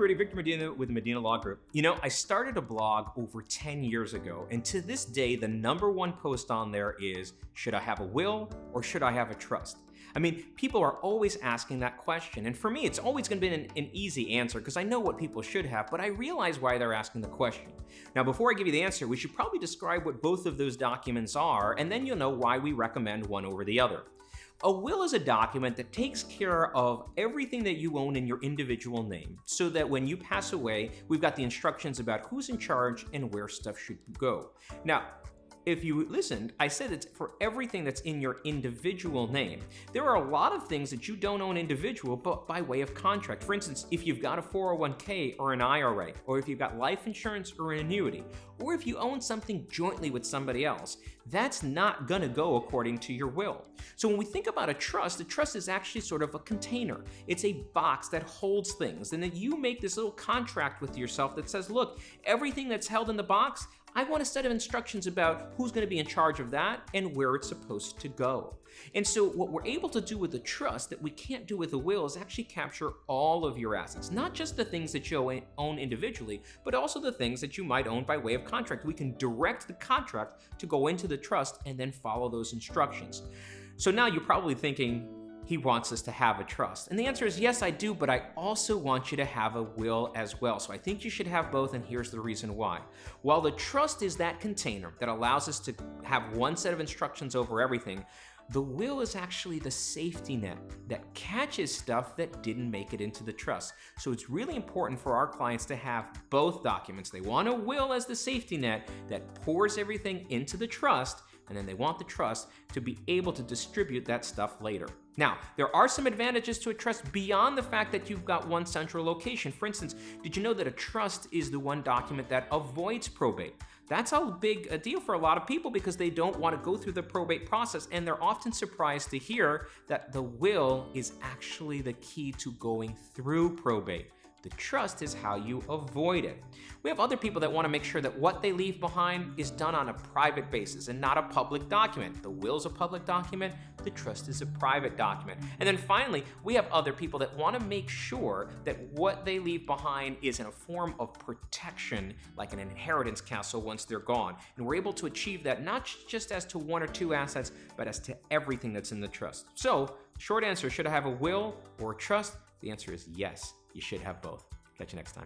everybody. Victor Medina with the Medina Law Group. You know, I started a blog over 10 years ago, and to this day, the #1 post on there is, should I have a will or should I have a trust? I mean, people are always asking that question, and for me, it's always going to be an easy answer because I know what people should have, but I realize why they're asking the question. Now, before I give you the answer, we should probably describe what both of those documents are, and then you'll know why we recommend one over the other. A will is a document that takes care of everything that you own in your individual name, so that when you pass away, we've got the instructions about who's in charge and where stuff should go. Now, if you listened, I said it's for everything that's in your individual name. There are a lot of things that you don't own individual, but by way of contract. For instance, if you've got a 401k or an IRA, or if you've got life insurance or an annuity, or if you own something jointly with somebody else, that's not gonna go according to your will. So when we think about a trust is actually sort of a container. It's a box that holds things, and then you make this little contract with yourself that says, look, everything that's held in the box, I want a set of instructions about who's going to be in charge of that and where it's supposed to go. And so what we're able to do with a trust that we can't do with a will is actually capture all of your assets, not just the things that you own individually, but also the things that you might own by way of contract. We can direct the contract to go into the trust and then follow those instructions. So now you're probably thinking, he wants us to have a trust. And the answer is yes, I do, but I also want you to have a will as well. So I think you should have both, and here's the reason why. While the trust is that container that allows us to have one set of instructions over everything, the will is actually the safety net that catches stuff that didn't make it into the trust. So it's really important for our clients to have both documents. They want a will as the safety net that pours everything into the trust, and then they want the trust to be able to distribute that stuff later. Now, there are some advantages to a trust beyond the fact that you've got one central location. For instance, did you know that a trust is the one document that avoids probate? That's a big deal for a lot of people because they don't want to go through the probate process, and they're often surprised to hear that the will is actually the key to going through probate. The trust is how you avoid it. We have other people that want to make sure that what they leave behind is done on a private basis and not a public document. The will's a public document, the trust is a private document. And then finally, we have other people that want to make sure that what they leave behind is in a form of protection, like an inheritance castle once they're gone. And we're able to achieve that not just as to one or two assets, but as to everything that's in the trust. So, short answer, should I have a will or a trust? The answer is yes. You should have both. Catch you next time.